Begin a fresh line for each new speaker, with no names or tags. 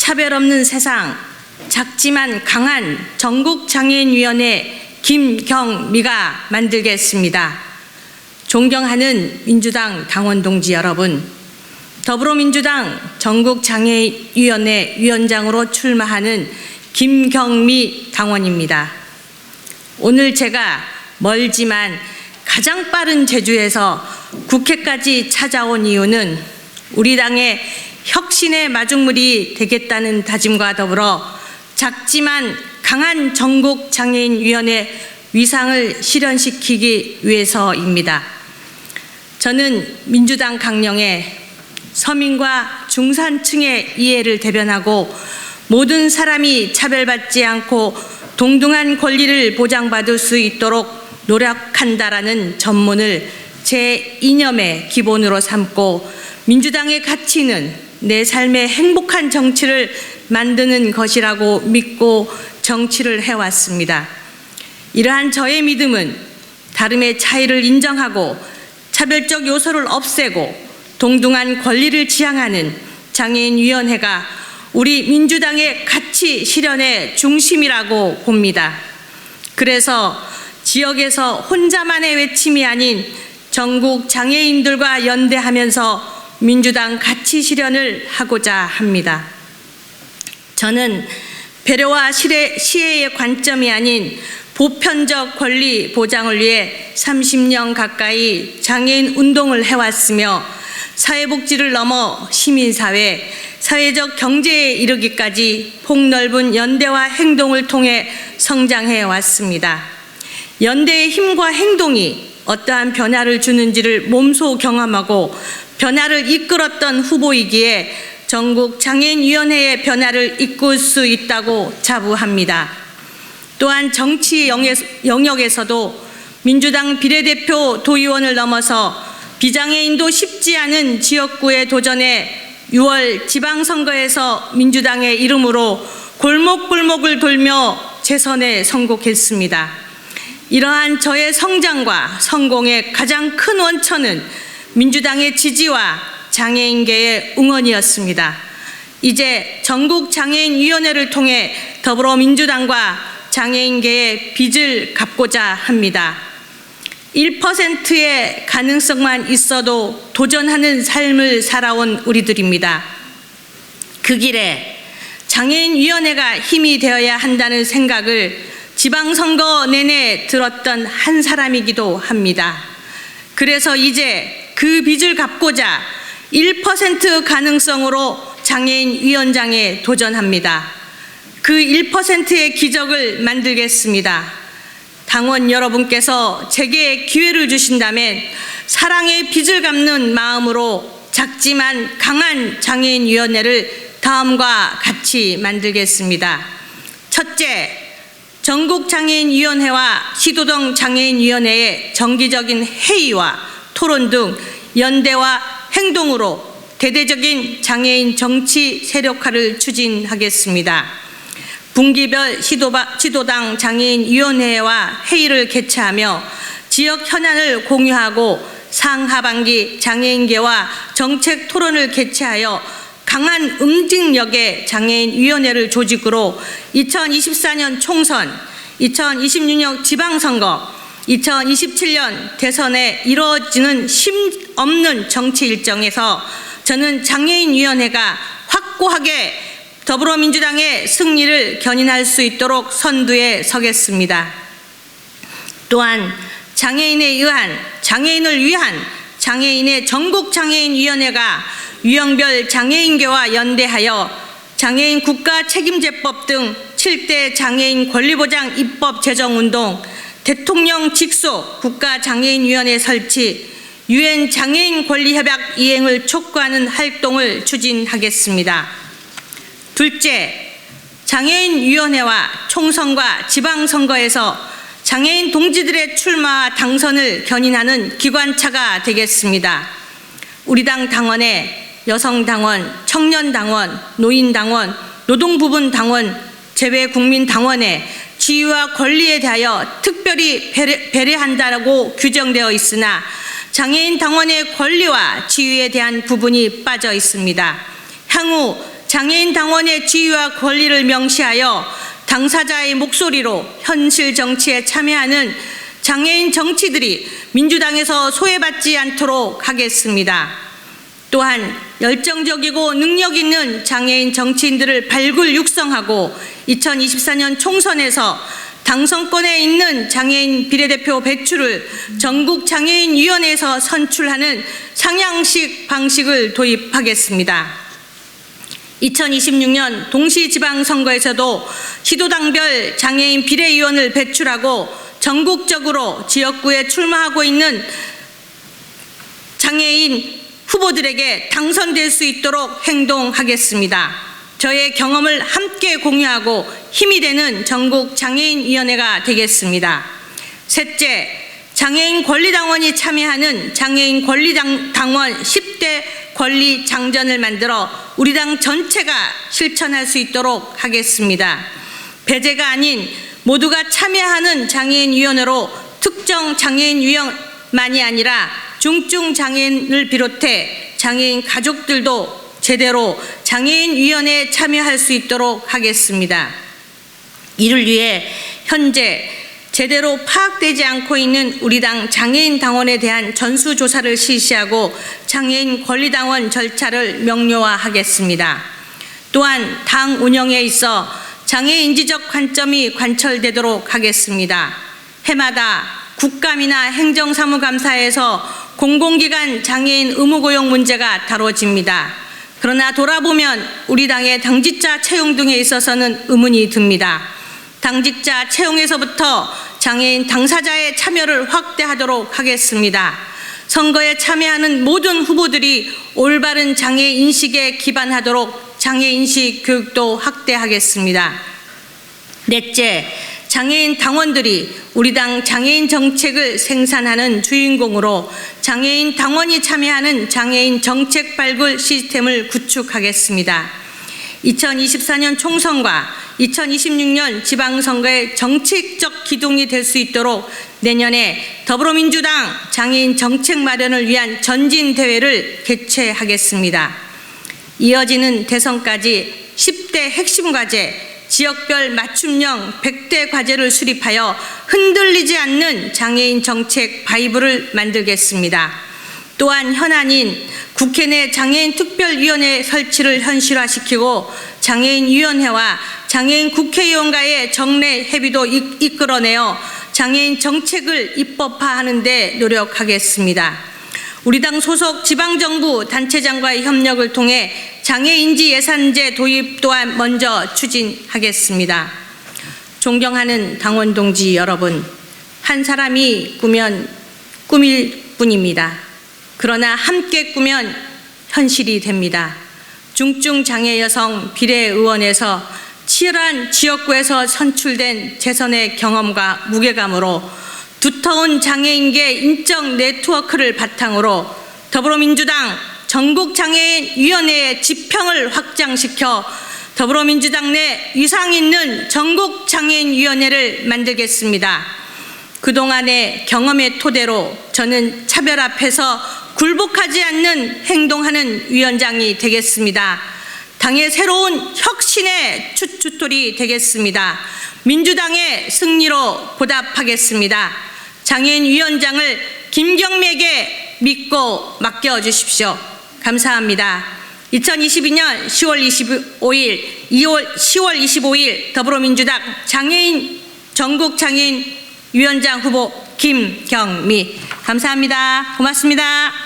차별 없는 세상, 작지만 강한 전국장애인위원회 김경미가 만들겠습니다. 존경하는 민주당 당원 동지 여러분, 더불어민주당 전국장애인위원회 위원장으로 출마하는 김경미 당원입니다. 오늘 제가 멀지만 가장 빠른 제주에서 국회까지 찾아온 이유는 우리 당의 혁신의 마중물이 되겠다는 다짐과 더불어 작지만 강한 전국장애인위원회 위상을 실현시키기 위해서입니다. 저는 민주당 강령에 서민과 중산층의 이해를 대변하고 모든 사람이 차별받지 않고 동등한 권리를 보장받을 수 있도록 노력한다라는 전문을 제 이념의 기본으로 삼고 민주당의 가치는 내 삶의 행복한 정치를 만드는 것이라고 믿고 정치를 해왔습니다. 이러한 저의 믿음은 다름의 차이를 인정하고 차별적 요소를 없애고 동등한 권리를 지향하는 장애인위원회가 우리 민주당의 가치 실현의 중심이라고 봅니다. 그래서 지역에서 혼자만의 외침이 아닌 전국 장애인들과 연대하면서 민주당 가치 실현을 하고자 합니다. 저는 배려와 시혜의 관점이 아닌 보편적 권리 보장을 위해 30년 가까이 장애인 운동을 해왔으며 사회복지를 넘어 시민사회, 사회적 경제에 이르기까지 폭넓은 연대와 행동을 통해 성장해 왔습니다. 연대의 힘과 행동이 어떠한 변화를 주는지를 몸소 경험하고 변화를 이끌었던 후보이기에 전국장애인위원회의 변화를 이끌 수 있다고 자부합니다. 또한 정치 영역에서도 민주당 비례대표 도의원을 넘어서 비장애인도 쉽지 않은 지역구에 도전해 6월 지방선거에서 민주당의 이름으로 골목골목을 돌며 재선에 성공했습니다. 이러한 저의 성장과 성공의 가장 큰 원천은 민주당의 지지와 장애인계의 응원이었습니다. 이제 전국장애인위원회를 통해 더불어민주당과 장애인계의 빚을 갚고자 합니다. 1%의 가능성만 있어도 도전하는 삶을 살아온 우리들입니다. 그 길에 장애인위원회가 힘이 되어야 한다는 생각을 지방선거 내내 들었던 한 사람이기도 합니다. 그래서 이제 그 빚을 갚고자 1% 가능성으로 장애인위원장에 도전합니다. 그 1%의 기적을 만들겠습니다. 당원 여러분께서 제게 기회를 주신다면 사랑의 빚을 갚는 마음으로 작지만 강한 장애인위원회를 다음과 같이 만들겠습니다. 첫째, 전국장애인위원회와 시도동 장애인위원회의 정기적인 회의와 토론 등 연대와 행동으로 대대적인 장애인 정치 세력화를 추진하겠습니다. 분기별 시도당 장애인위원회와 회의를 개최하며 지역 현안을 공유하고 상하반기 장애인계와 정책 토론을 개최하여 강한 응징력의 장애인위원회를 조직으로 2024년 총선, 2026년 지방선거, 2027년 대선에 이루어지는 힘없는 정치 일정에서 저는 장애인위원회가 확고하게 더불어민주당의 승리를 견인할 수 있도록 선두에 서겠습니다. 또한 장애인을 위한 장애인의 전국장애인위원회가 유형별 장애인계와 연대하여 장애인 국가책임제법 등 7대 장애인 권리보장 입법 제정운동, 대통령 직속 국가장애인위원회 설치, UN 장애인 권리협약 이행을 촉구하는 활동을 추진하겠습니다. 둘째, 장애인위원회와 총선과 지방선거에서 장애인 동지들의 출마와 당선을 견인하는 기관차가 되겠습니다. 우리 당 당원에 여성당원, 청년당원, 노인당원, 노동부분당원, 재외국민당원의 지위와 권리에 대하여 특별히 배려한다고 규정되어 있으나 장애인 당원의 권리와 지위에 대한 부분이 빠져 있습니다. 향후 장애인 당원의 지위와 권리를 명시하여 당사자의 목소리로 현실 정치에 참여하는 장애인 정치들이 민주당에서 소외받지 않도록 하겠습니다. 또한 열정적이고 능력 있는 장애인 정치인들을 발굴 육성하고 2024년 총선에서 당선권에 있는 장애인 비례대표 배출을 전국장애인위원회에서 선출하는 상향식 방식을 도입하겠습니다. 2026년 동시지방선거에서도 시도당별 장애인 비례위원을 배출하고 전국적으로 지역구에 출마하고 있는 장애인 후보들에게 당선될 수 있도록 행동하겠습니다. 저의 경험을 함께 공유하고 힘이 되는 전국장애인위원회가 되겠습니다. 셋째, 장애인 권리당원이 참여하는 장애인 권리당원 10대 권리장전을 만들어 우리 당 전체가 실천할 수 있도록 하겠습니다. 배제가 아닌 모두가 참여하는 장애인위원회로 특정 장애인위원만이 아니라 중증장애인을 비롯해 장애인 가족들도 제대로 장애인위원회에 참여할 수 있도록 하겠습니다. 이를 위해 현재 제대로 파악되지 않고 있는 우리 당 장애인 당원에 대한 전수조사를 실시하고 장애인 권리당원 절차를 명료화하겠습니다. 또한 당 운영에 있어 장애인지적 관점이 관철되도록 하겠습니다. 해마다 국감이나 행정사무감사에서 공공기관 장애인 의무고용 문제가 다뤄집니다. 그러나 돌아보면 우리 당의 당직자 채용 등에 있어서는 의문이 듭니다. 당직자 채용에서부터 장애인 당사자의 참여를 확대하도록 하겠습니다. 선거에 참여하는 모든 후보들이 올바른 장애인식에 기반하도록 장애인식 교육도 확대하겠습니다. 넷째, 장애인 당원들이 우리 당 장애인 정책을 생산하는 주인공으로 장애인 당원이 참여하는 장애인 정책 발굴 시스템을 구축하겠습니다. 2024년 총선과 2026년 지방선거의 정책적 기둥이 될 수 있도록 내년에 더불어민주당 장애인 정책 마련을 위한 전진대회를 개최하겠습니다. 이어지는 대선까지 10대 핵심 과제, 지역별 맞춤형 100대 과제를 수립하여 흔들리지 않는 장애인 정책 바이블을 만들겠습니다. 또한 현안인 국회 내 장애인 특별위원회 설치를 현실화시키고 장애인위원회와 장애인 국회의원과의 정례 협의도 이끌어내어 장애인 정책을 입법화하는 데 노력하겠습니다. 우리 당 소속 지방정부 단체장과의 협력을 통해 장애인지 예산제 도입 또한 먼저 추진하겠습니다. 존경하는 당원 동지 여러분, 한 사람이 꾸면 꿈일 뿐입니다. 그러나 함께 꾸면 현실이 됩니다. 중증장애 여성 비례의원에서 치열한 지역구에서 선출된 재선의 경험과 무게감으로 두터운 장애인계 인적 네트워크를 바탕으로 더불어민주당 전국장애인위원회의 지평을 확장시켜 더불어민주당 내 위상 있는 전국장애인위원회를 만들겠습니다. 그동안의 경험의 토대로 저는 차별 앞에서 굴복하지 않는 행동하는 위원장이 되겠습니다. 당의 새로운 혁신의 춧돌이 되겠습니다. 민주당의 승리로 보답하겠습니다. 장애인위원장을 김경미에게 믿고 맡겨주십시오. 감사합니다. 2022년 10월 25일 더불어민주당 전국장애인위원장 후보 김경미. 감사합니다. 고맙습니다.